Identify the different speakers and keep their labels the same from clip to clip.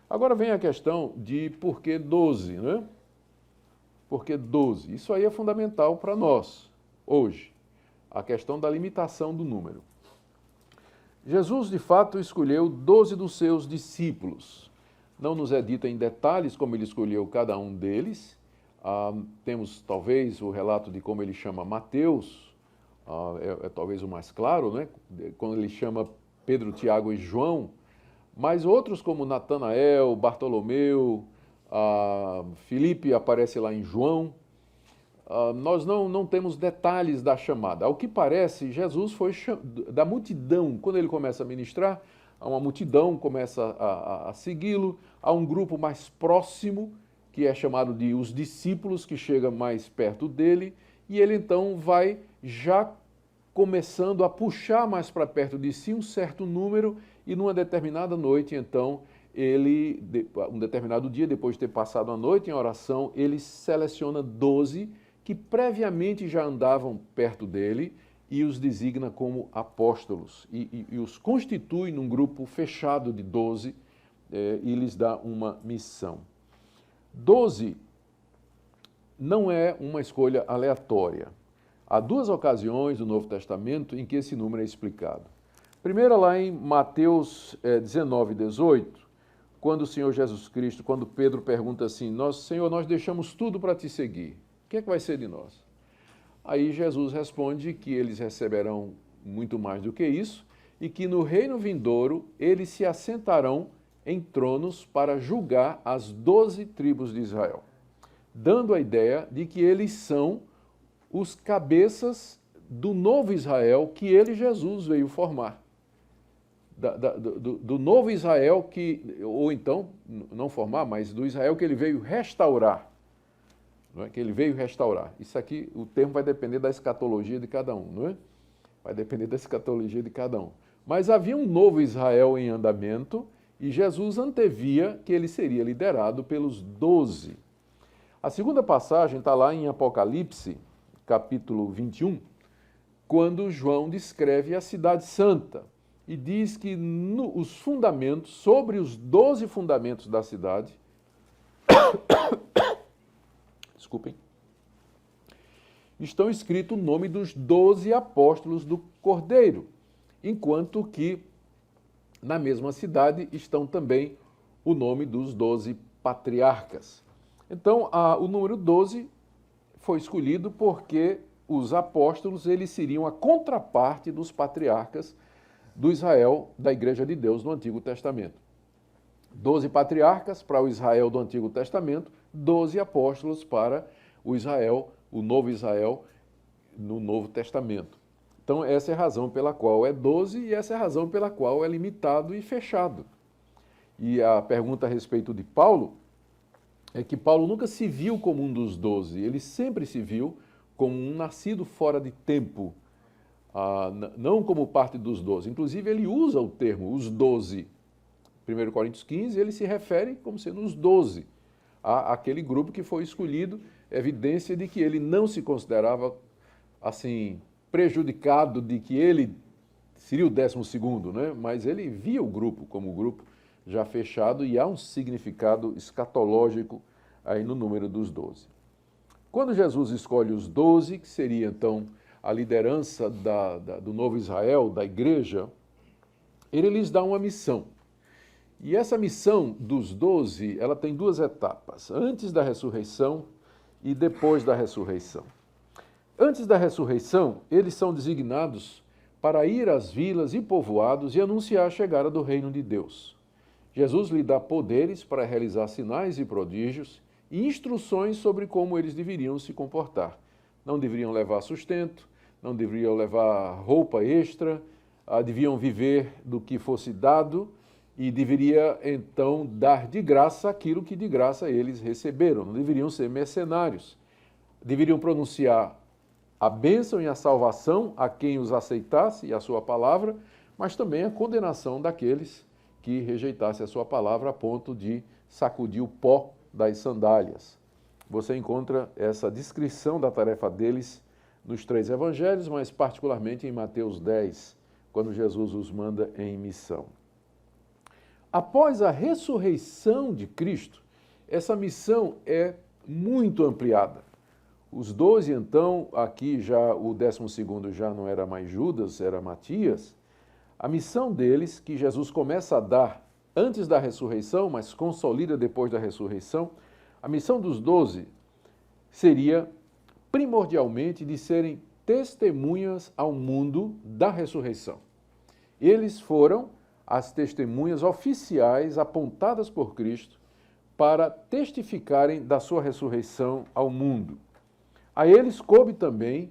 Speaker 1: Agora vem a questão de por que 12, né? Por que 12? Isso aí é fundamental para nós, hoje. A questão da limitação do número. Jesus, de fato, escolheu 12 dos seus discípulos. Não nos é dito em detalhes como ele escolheu cada um deles. Temos, talvez, o relato de como ele chama Mateus, é talvez o mais claro, né? Quando ele chama Pedro, Tiago e João, mas outros como Natanael, Bartolomeu, Filipe aparece lá em João. Nós não temos detalhes da chamada. Ao que parece, Jesus foi da multidão. Quando ele começa a ministrar, uma multidão começa a segui-lo. Há um grupo mais próximo, que é chamado de os discípulos, que chega mais perto dele. E ele então vai já começando a puxar mais para perto de si um certo número. E numa determinada noite, então, um determinado dia, depois de ter passado a noite em oração, ele seleciona 12 que previamente já andavam perto dele e os designa como apóstolos e os constitui num grupo fechado de 12 e lhes dá uma missão. 12 não é uma escolha aleatória. Há duas ocasiões do Novo Testamento em que esse número é explicado. Primeira lá em Mateus 19, 18, quando o Senhor Jesus Cristo, quando Pedro pergunta assim, Senhor, nós deixamos tudo para te seguir. O que é que vai ser de nós? Aí Jesus responde que eles receberão muito mais do que isso e que no reino vindouro eles se assentarão em tronos para julgar as 12 tribos de Israel, dando a ideia de que eles são os cabeças do novo Israel que ele, Jesus, veio formar. Do novo Israel ou então, não formar, mas do Israel que ele veio restaurar. Não é? Que ele veio restaurar. Isso aqui, o termo vai depender da escatologia de cada um, não é? Vai depender da escatologia de cada um. Mas havia um novo Israel em andamento e Jesus antevia que ele seria liderado pelos 12. A segunda passagem está lá em Apocalipse, capítulo 21, quando João descreve a cidade santa e diz que os fundamentos, sobre os 12 fundamentos da cidade, desculpem, estão escritos o nome dos 12 apóstolos do Cordeiro, enquanto que na mesma cidade estão também o nome dos 12 patriarcas. Então, o número 12 foi escolhido porque os apóstolos eles seriam a contraparte dos patriarcas do Israel da Igreja de Deus no Antigo Testamento. 12 patriarcas para o Israel do Antigo Testamento, 12 apóstolos para o Israel, o novo Israel, no Novo Testamento. Então, essa é a razão pela qual é 12 e essa é a razão pela qual é limitado e fechado. E a pergunta a respeito de Paulo é que Paulo nunca se viu como um dos 12, ele sempre se viu como um nascido fora de tempo, não como parte dos 12. Inclusive, ele usa o termo, os 12. 1 Coríntios 15, ele se refere como sendo os 12, aquele grupo que foi escolhido, evidência de que ele não se considerava assim prejudicado de que ele seria o 12º, né? Mas ele via o grupo como um grupo já fechado e há um significado escatológico aí no número dos 12. Quando Jesus escolhe os 12, que seria então a liderança do novo Israel, da igreja, ele lhes dá uma missão. E essa missão dos 12, ela tem duas etapas, antes da ressurreição e depois da ressurreição. Antes da ressurreição, eles são designados para ir às vilas e povoados e anunciar a chegada do reino de Deus. Jesus lhe dá poderes para realizar sinais e prodígios e instruções sobre como eles deveriam se comportar. Não deveriam levar sustento, não deveriam levar roupa extra, deviam viver do que fosse dado e deveria, então, dar de graça aquilo que de graça eles receberam. Não deveriam ser mercenários. Deveriam pronunciar a bênção e a salvação a quem os aceitasse e a sua palavra, mas também a condenação daqueles que rejeitasse a sua palavra a ponto de sacudir o pó das sandálias. Você encontra essa descrição da tarefa deles nos 3 evangelhos, mas particularmente em Mateus 10, quando Jesus os manda em missão. Após a ressurreição de Cristo, essa missão é muito ampliada. Os 12, então, aqui já o 12º já não era mais Judas, era Matias. A missão deles, que Jesus começa a dar antes da ressurreição, mas consolida depois da ressurreição, a missão dos 12 seria primordialmente de serem testemunhas ao mundo da ressurreição. Eles foram as testemunhas oficiais apontadas por Cristo para testificarem da sua ressurreição ao mundo. A eles coube também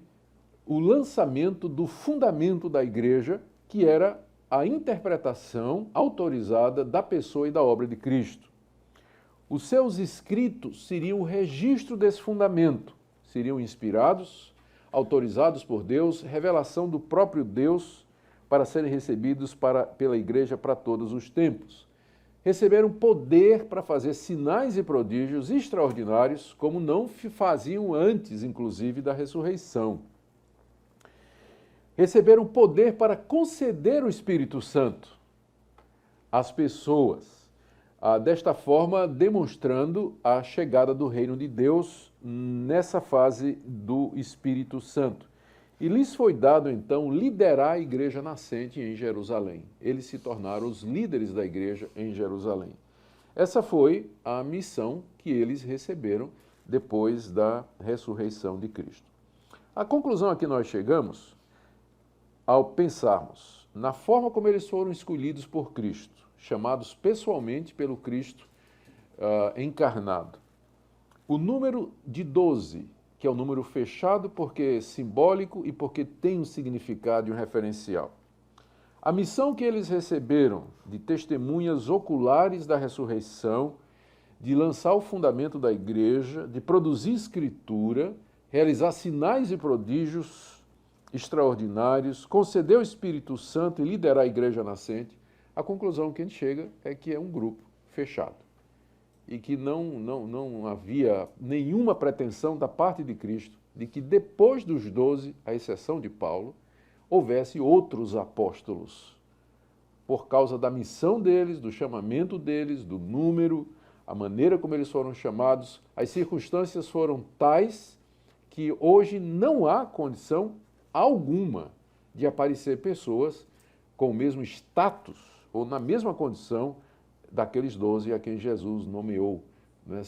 Speaker 1: o lançamento do fundamento da igreja, que era a interpretação autorizada da pessoa e da obra de Cristo. Os seus escritos seriam o registro desse fundamento, seriam inspirados, autorizados por Deus, revelação do próprio Deus para serem recebidos pela igreja para todos os tempos. Receberam poder para fazer sinais e prodígios extraordinários, como não faziam antes, inclusive, da ressurreição. Receberam poder para conceder o Espírito Santo às pessoas, desta forma demonstrando a chegada do reino de Deus nessa fase do Espírito Santo. E lhes foi dado, então, liderar a igreja nascente em Jerusalém. Eles se tornaram os líderes da igreja em Jerusalém. Essa foi a missão que eles receberam depois da ressurreição de Cristo. A conclusão a que nós chegamos, ao pensarmos na forma como eles foram escolhidos por Cristo, chamados pessoalmente pelo Cristo encarnado. O número de 12, que é um número fechado porque é simbólico e porque tem um significado e um referencial. A missão que eles receberam de testemunhas oculares da ressurreição, de lançar o fundamento da igreja, de produzir escritura, realizar sinais e prodígios extraordinários, conceder o Espírito Santo e liderar a igreja nascente, a conclusão que a gente chega é que é um grupo fechado e que não havia nenhuma pretensão da parte de Cristo de que depois dos 12, à exceção de Paulo, houvesse outros apóstolos, por causa da missão deles, do chamamento deles, do número, a maneira como eles foram chamados, as circunstâncias foram tais que hoje não há condição alguma de aparecer pessoas com o mesmo status ou na mesma condição daqueles 12 a quem Jesus nomeou. Né?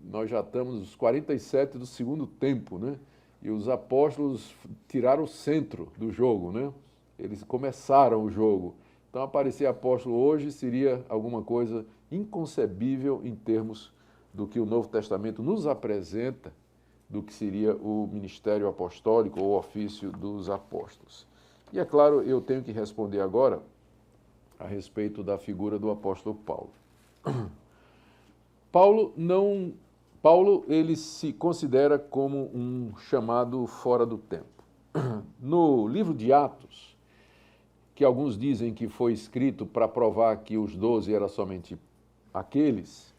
Speaker 1: Nós já estamos nos 47 do segundo tempo, né? E os apóstolos tiraram o centro do jogo, né? Eles começaram o jogo. Então, aparecer apóstolo hoje seria alguma coisa inconcebível em termos do que o Novo Testamento nos apresenta, do que seria o ministério apostólico ou o ofício dos apóstolos. E é claro, eu tenho que responder agora a respeito da figura do apóstolo Paulo. Paulo, ele se considera como um chamado fora do tempo. No livro de Atos, que alguns dizem que foi escrito para provar que os 12 eram somente aqueles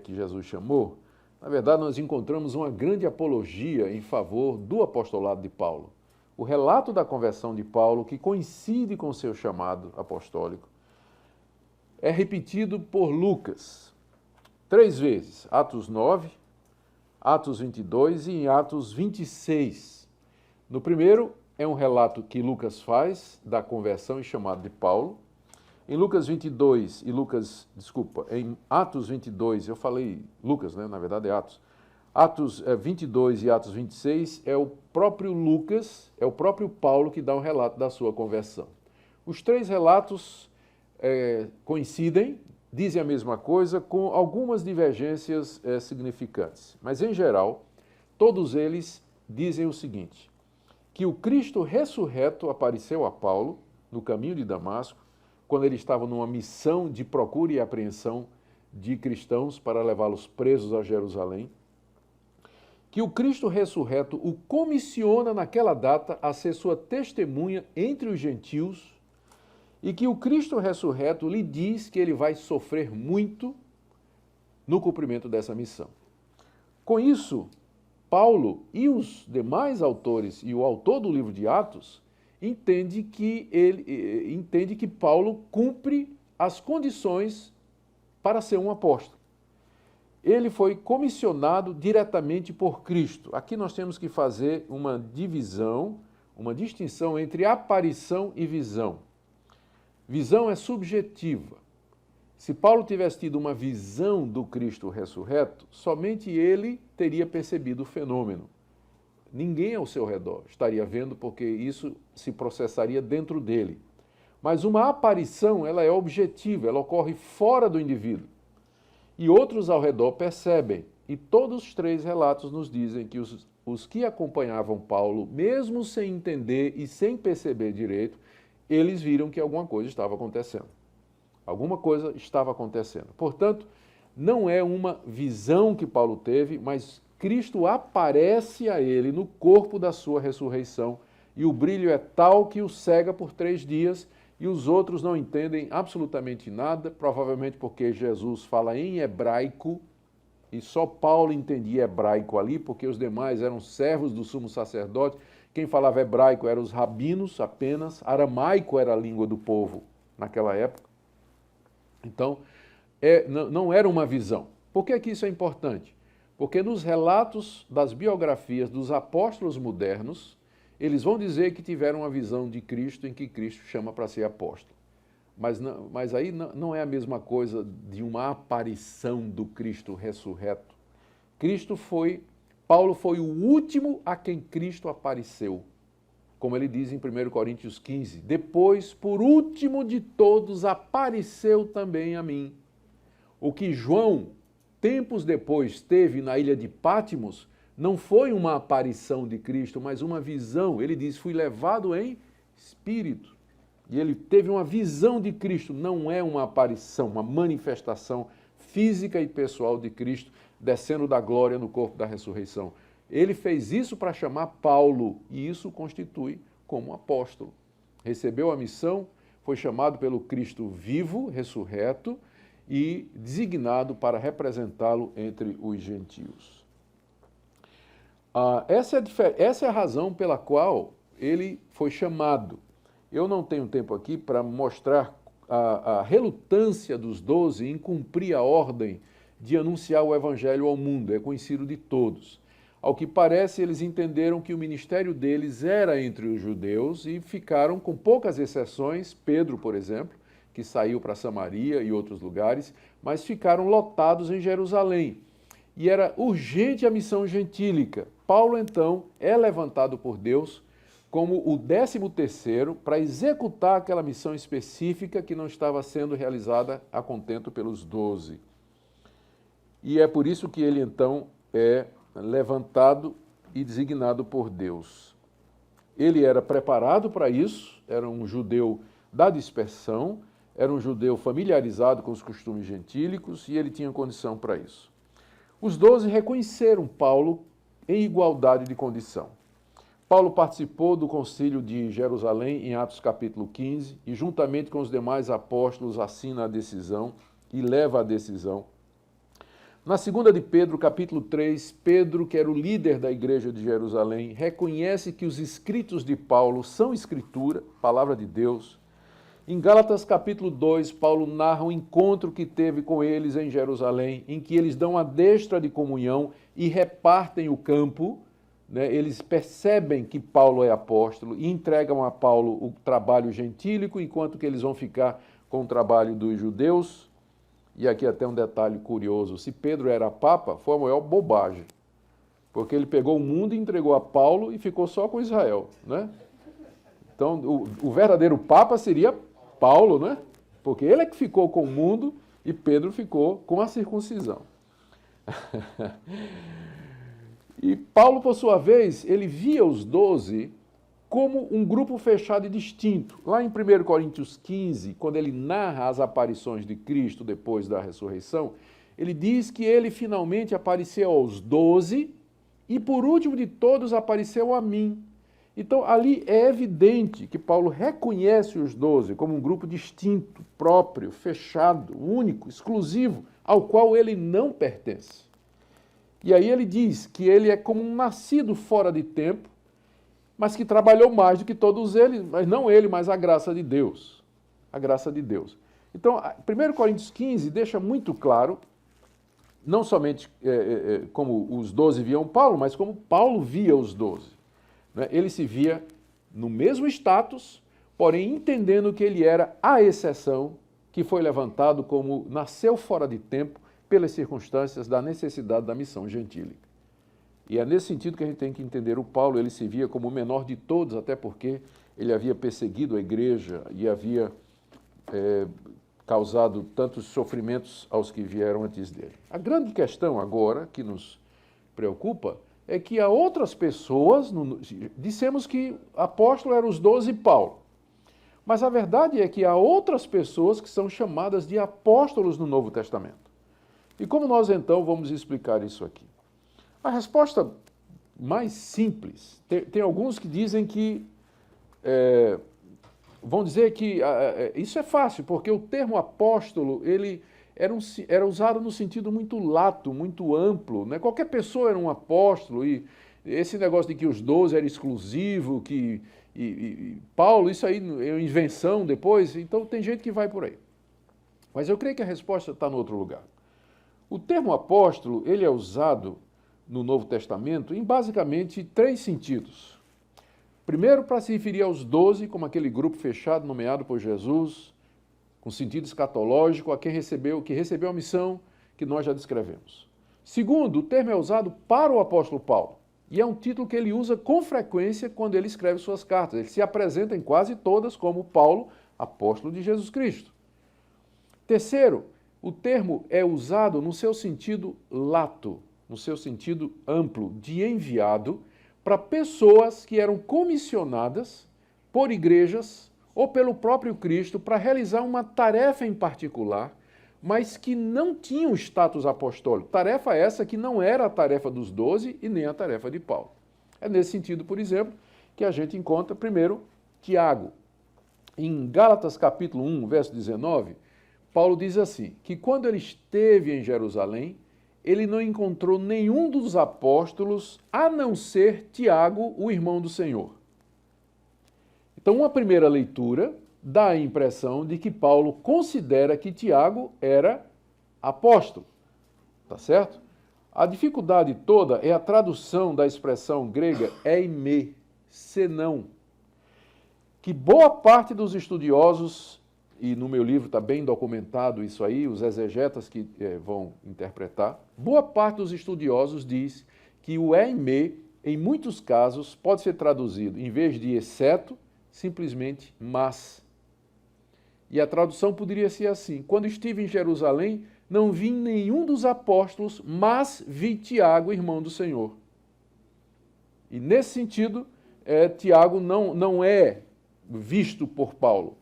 Speaker 1: que Jesus chamou, na verdade nós encontramos uma grande apologia em favor do apostolado de Paulo. O relato da conversão de Paulo, que coincide com o seu chamado apostólico, é repetido por Lucas 3 vezes, Atos 9, Atos 22 e em Atos 26. No primeiro, é um relato que Lucas faz da conversão e chamado de Paulo. Em em Atos 22, eu falei Lucas, né? Na verdade é Atos. Atos 22 e Atos 26 é o próprio Lucas, é o próprio Paulo que dá um relato da sua conversão. Os 3 relatos coincidem, dizem a mesma coisa, com algumas divergências significantes. Mas, em geral, todos eles dizem o seguinte, que o Cristo ressurreto apareceu a Paulo no caminho de Damasco, quando ele estava numa missão de procura e apreensão de cristãos para levá-los presos a Jerusalém, que o Cristo ressurreto o comissiona naquela data a ser sua testemunha entre os gentios e que o Cristo ressurreto lhe diz que ele vai sofrer muito no cumprimento dessa missão. Com isso, Paulo e os demais autores e o autor do livro de Atos entende que Paulo cumpre as condições para ser um apóstolo. Ele foi comissionado diretamente por Cristo. Aqui nós temos que fazer uma divisão, uma distinção entre aparição e visão. Visão é subjetiva. Se Paulo tivesse tido uma visão do Cristo ressurreto, somente ele teria percebido o fenômeno. Ninguém ao seu redor estaria vendo, porque isso se processaria dentro dele. Mas uma aparição, ela é objetiva, ela ocorre fora do indivíduo. E outros ao redor percebem. E todos os três relatos nos dizem que os que acompanhavam Paulo, mesmo sem entender e sem perceber direito, eles viram que alguma coisa estava acontecendo. Alguma coisa estava acontecendo. Portanto, não é uma visão que Paulo teve, mas Cristo aparece a ele no corpo da sua ressurreição, e o brilho é tal que o cega por 3 dias, e os outros não entendem absolutamente nada, provavelmente porque Jesus fala em hebraico, e só Paulo entendia hebraico ali, porque os demais eram servos do sumo sacerdote. Quem falava hebraico eram os rabinos apenas, aramaico era a língua do povo naquela época. Então, não era uma visão. Por que isso é importante? Porque nos relatos das biografias dos apóstolos modernos, eles vão dizer que tiveram uma visão de Cristo em que Cristo chama para ser apóstolo. Mas aí não é a mesma coisa de uma aparição do Cristo ressurreto. Paulo foi o último a quem Cristo apareceu. Como ele diz em 1 Coríntios 15, depois, por último de todos, apareceu também a mim. O que João, tempos depois, teve na ilha de Patmos, não foi uma aparição de Cristo, mas uma visão. Ele diz, fui levado em espírito. E ele teve uma visão de Cristo, não é uma aparição, uma manifestação física e pessoal de Cristo, descendo da glória no corpo da ressurreição. Ele fez isso para chamar Paulo, e isso constitui como apóstolo. Recebeu a missão, foi chamado pelo Cristo vivo, ressurreto, e designado para representá-lo entre os gentios. Essa é a razão pela qual ele foi chamado. Eu não tenho tempo aqui para mostrar a relutância dos 12 em cumprir a ordem de anunciar o evangelho ao mundo, é conhecido de todos. Ao que parece, eles entenderam que o ministério deles era entre os judeus e ficaram, com poucas exceções, Pedro, por exemplo, que saiu para Samaria e outros lugares, mas ficaram lotados em Jerusalém. E era urgente a missão gentílica. Paulo, então, é levantado por Deus como o 13º para executar aquela missão específica que não estava sendo realizada a contento pelos 12. E é por isso que ele, então, é levantado e designado por Deus. Ele era preparado para isso, era um judeu da dispersão, era um judeu familiarizado com os costumes gentílicos e ele tinha condição para isso. Os 12 reconheceram Paulo em igualdade de condição. Paulo participou do concílio de Jerusalém em Atos capítulo 15 e juntamente com os demais apóstolos assina a decisão e leva a decisão. Na segunda de Pedro, capítulo 3, Pedro, que era o líder da igreja de Jerusalém, reconhece que os escritos de Paulo são escritura, palavra de Deus. Em Gálatas, capítulo 2, Paulo narra o encontro que teve com eles em Jerusalém, em que eles dão a destra de comunhão e repartem o campo, né? Eles percebem que Paulo é apóstolo e entregam a Paulo o trabalho gentílico, enquanto que eles vão ficar com o trabalho dos judeus. E aqui até um detalhe curioso, se Pedro era papa, foi a maior bobagem, porque ele pegou o mundo e entregou a Paulo e ficou só com Israel, né? Então, o verdadeiro papa seria Paulo, né? Porque ele é que ficou com o mundo e Pedro ficou com a circuncisão. E Paulo, por sua vez, ele via os 12 como um grupo fechado e distinto. Lá em 1 Coríntios 15, quando ele narra as aparições de Cristo depois da ressurreição, ele diz que ele finalmente apareceu aos 12 e, por último de todos, apareceu a mim. Então, ali é evidente que Paulo reconhece os 12 como um grupo distinto, próprio, fechado, único, exclusivo, ao qual ele não pertence. E aí ele diz que ele é como um nascido fora de tempo, mas que trabalhou mais do que todos eles, mas não ele, mas a graça de Deus. A graça de Deus. Então, 1 Coríntios 15 deixa muito claro, não somente como os 12 viam Paulo, mas como Paulo via os 12. Né? Ele se via no mesmo status, porém entendendo que ele era a exceção que foi levantado como nasceu fora de tempo pelas circunstâncias da necessidade da missão gentílica. E é nesse sentido que a gente tem que entender o Paulo. Ele se via como o menor de todos, até porque ele havia perseguido a igreja e havia causado tantos sofrimentos aos que vieram antes dele. A grande questão agora que nos preocupa é que há outras pessoas, dissemos que apóstolo eram os 12 e Paulo, mas a verdade é que há outras pessoas que são chamadas de apóstolos no Novo Testamento. E como nós então vamos explicar isso aqui? A resposta mais simples, tem alguns que dizem que, vão dizer que isso é fácil, porque o termo apóstolo, ele era usado no sentido muito lato, muito amplo, né? Qualquer pessoa era um apóstolo, e esse negócio de que os 12 era exclusivo, e Paulo, isso aí é invenção depois, então tem gente que vai por aí. Mas eu creio que a resposta está no outro lugar. O termo apóstolo, ele é usado no Novo Testamento em basicamente 3 sentidos. Primeiro, para se referir aos 12, como aquele grupo fechado nomeado por Jesus, com sentido escatológico, que recebeu a missão que nós já descrevemos. Segundo, o termo é usado para o apóstolo Paulo, e é um título que ele usa com frequência quando ele escreve suas cartas. Ele se apresenta em quase todas como Paulo, apóstolo de Jesus Cristo. Terceiro, o termo é usado no seu sentido lato, no seu sentido amplo, de enviado, para pessoas que eram comissionadas por igrejas ou pelo próprio Cristo para realizar uma tarefa em particular, mas que não tinham status apostólico. Tarefa essa que não era a tarefa dos 12 e nem a tarefa de Paulo. É nesse sentido, por exemplo, que a gente encontra primeiro Tiago. Em Gálatas capítulo 1, verso 19, Paulo diz assim, que quando ele esteve em Jerusalém, ele não encontrou nenhum dos apóstolos, a não ser Tiago, o irmão do Senhor. Então, uma primeira leitura dá a impressão de que Paulo considera que Tiago era apóstolo, tá certo? A dificuldade toda é a tradução da expressão grega eime, senão, que boa parte dos estudiosos, e no meu livro está bem documentado isso aí, os exegetas que vão interpretar, boa parte dos estudiosos diz que o eime, em muitos casos, pode ser traduzido, em vez de exceto, simplesmente mas. E a tradução poderia ser assim, quando estive em Jerusalém, não vi nenhum dos apóstolos, mas vi Tiago, irmão do Senhor. E nesse sentido, Tiago não é visto por Paulo.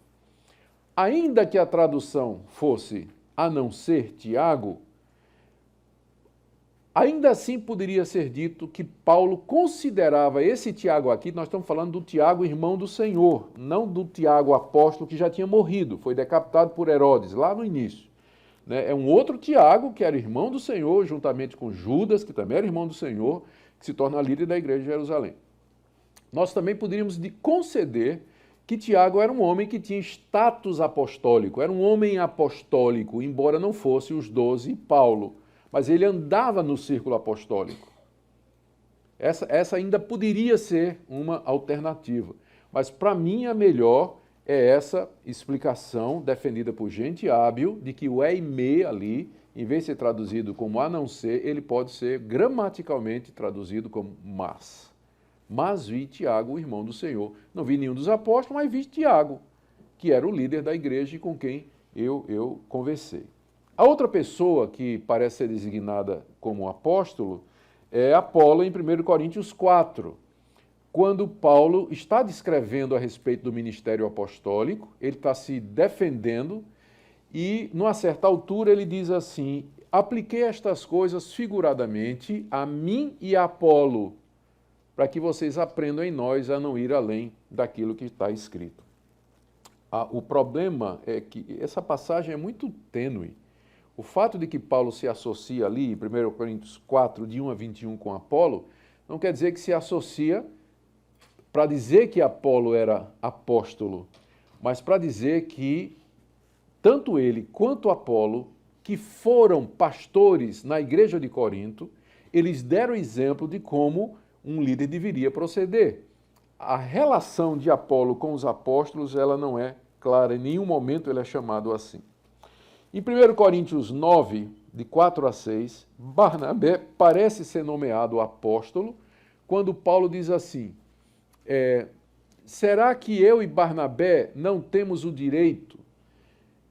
Speaker 1: Ainda que a tradução fosse a não ser Tiago, ainda assim poderia ser dito que Paulo considerava esse Tiago aqui, nós estamos falando do Tiago, irmão do Senhor, não do Tiago apóstolo que já tinha morrido, foi decapitado por Herodes, lá no início. É um outro Tiago, que era irmão do Senhor, juntamente com Judas, que também era irmão do Senhor, que se torna líder da igreja de Jerusalém. Nós também poderíamos conceder que Tiago era um homem que tinha status apostólico, era um homem apostólico, embora não fosse os 12 e Paulo, mas ele andava no círculo apostólico. Essa ainda poderia ser uma alternativa, mas para mim a melhor é essa explicação defendida por gente hábil de que o eime ali, em vez de ser traduzido como a não ser, ele pode ser gramaticalmente traduzido como mas. Mas vi Tiago, o irmão do Senhor. Não vi nenhum dos apóstolos, mas vi Tiago, que era o líder da igreja e com quem eu conversei. A outra pessoa que parece ser designada como apóstolo é Apolo em 1 Coríntios 4. Quando Paulo está descrevendo a respeito do ministério apostólico, ele está se defendendo e, numa certa altura, ele diz assim, apliquei estas coisas figuradamente a mim e a Apolo, para que vocês aprendam em nós a não ir além daquilo que está escrito. O problema é que essa passagem é muito tênue. O fato de que Paulo se associa ali, em 1 Coríntios 4, de 1 a 21, com Apolo, não quer dizer que se associa para dizer que Apolo era apóstolo, mas para dizer que tanto ele quanto Apolo, que foram pastores na igreja de Corinto, eles deram exemplo de como um líder deveria proceder. A relação de Apolo com os apóstolos, ela não é clara, em nenhum momento ele é chamado assim. Em 1 Coríntios 9, de 4 a 6, Barnabé parece ser nomeado apóstolo, quando Paulo diz assim, será que eu e Barnabé não temos o direito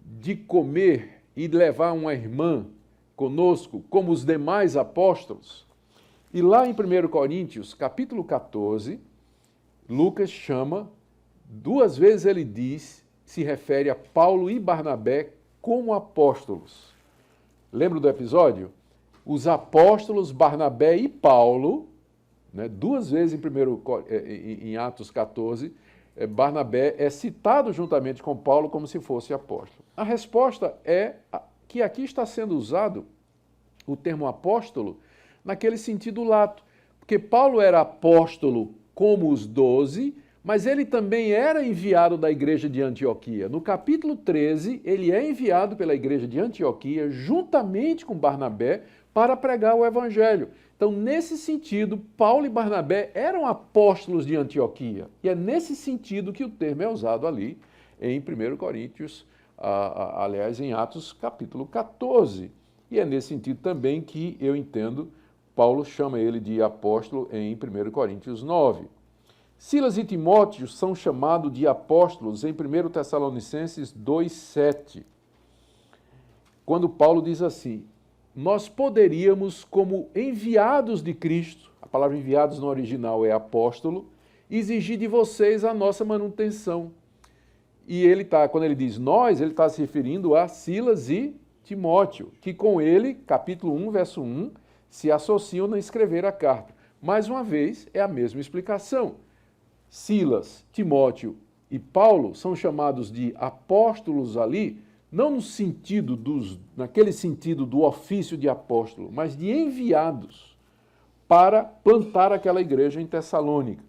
Speaker 1: de comer e levar uma irmã conosco, como os demais apóstolos? E lá em 1 Coríntios, capítulo 14, Lucas chama, 2 vezes ele diz, se refere a Paulo e Barnabé como apóstolos. Lembra do episódio? Os apóstolos Barnabé e Paulo, né, 2 vezes em Atos 14, Barnabé é citado juntamente com Paulo como se fosse apóstolo. A resposta é que aqui está sendo usado o termo apóstolo naquele sentido lato, porque Paulo era apóstolo como os 12, mas ele também era enviado da igreja de Antioquia. No capítulo 13, ele é enviado pela igreja de Antioquia, juntamente com Barnabé, para pregar o evangelho. Então, nesse sentido, Paulo e Barnabé eram apóstolos de Antioquia. E é nesse sentido que o termo é usado ali em 1 Coríntios, aliás, em Atos capítulo 14. E é nesse sentido também que eu entendo, Paulo chama ele de apóstolo em 1 Coríntios 9. Silas e Timóteo são chamados de apóstolos em 1 Tessalonicenses 2,7, quando Paulo diz assim, nós poderíamos, como enviados de Cristo, a palavra enviados no original é apóstolo, exigir de vocês a nossa manutenção. E quando ele diz nós, ele está se referindo a Silas e Timóteo, que com ele, capítulo 1, verso 1, se associam a escrever a carta. Mais uma vez, é a mesma explicação. Silas, Timóteo e Paulo são chamados de apóstolos ali, não naquele sentido do ofício de apóstolo, mas de enviados para plantar aquela igreja em Tessalônica.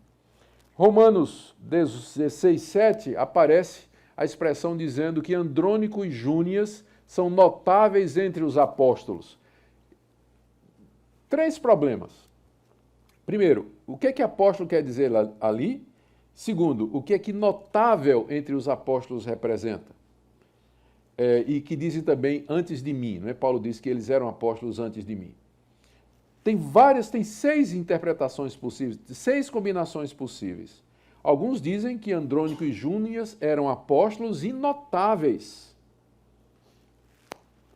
Speaker 1: Romanos 16:7 aparece a expressão dizendo que Andrônico e Júnias são notáveis entre os apóstolos. 3 problemas. Primeiro, o que apóstolo quer dizer ali? Segundo, o que notável entre os apóstolos representa? E que dizem também antes de mim, não é? Paulo diz que eles eram apóstolos antes de mim. Tem 6 interpretações possíveis, 6 combinações possíveis. Alguns dizem que Andrônico e Júnias eram apóstolos inotáveis,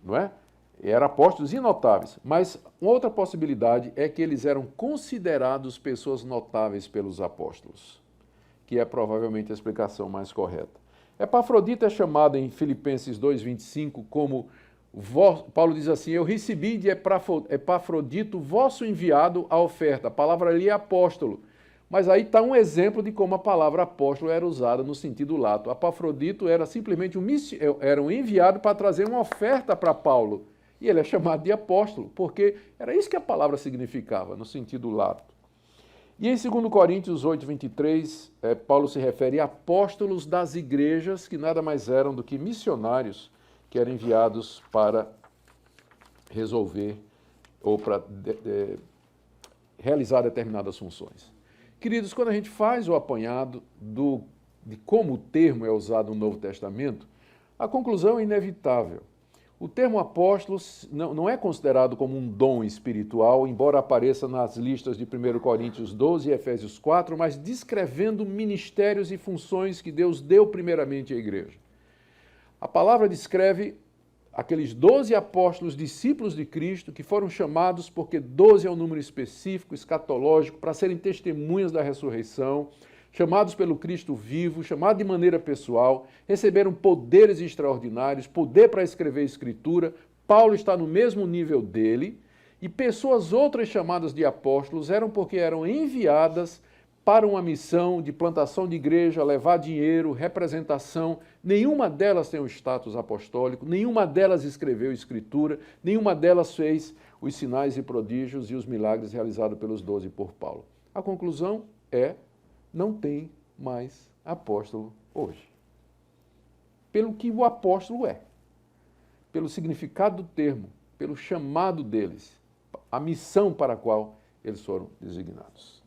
Speaker 1: não é? Eram apóstolos inotáveis, mas uma outra possibilidade é que eles eram considerados pessoas notáveis pelos apóstolos, que é provavelmente a explicação mais correta. Epafrodito é chamado em Filipenses 2,25 como, Paulo diz assim, eu recebi de Epafrodito vosso enviado a oferta. A palavra ali é apóstolo, mas aí está um exemplo de como a palavra apóstolo era usada no sentido lato. Epafrodito era simplesmente era um enviado para trazer uma oferta para Paulo, e ele é chamado de apóstolo, porque era isso que a palavra significava, no sentido lato. E em 2 Coríntios 8:23, Paulo se refere a apóstolos das igrejas, que nada mais eram do que missionários que eram enviados para resolver ou para realizar determinadas funções. Queridos, quando a gente faz o apanhado de como o termo é usado no Novo Testamento, a conclusão é inevitável. O termo apóstolo não é considerado como um dom espiritual, embora apareça nas listas de 1 Coríntios 12 e Efésios 4, mas descrevendo ministérios e funções que Deus deu primeiramente à igreja. A palavra descreve aqueles 12 apóstolos, discípulos de Cristo, que foram chamados porque 12 é um número específico, escatológico, para serem testemunhas da ressurreição, chamados pelo Cristo vivo, chamados de maneira pessoal, receberam poderes extraordinários, poder para escrever a Escritura. Paulo está no mesmo nível dele, e pessoas outras chamadas de apóstolos eram porque eram enviadas para uma missão de plantação de igreja, levar dinheiro, representação. Nenhuma delas tem o status apostólico, nenhuma delas escreveu Escritura, nenhuma delas fez os sinais e prodígios e os milagres realizados pelos 12 por Paulo. A conclusão é: não tem mais apóstolo hoje. Pelo que o apóstolo é. pelo significado do termo, pelo chamado deles, a missão para a qual eles foram designados.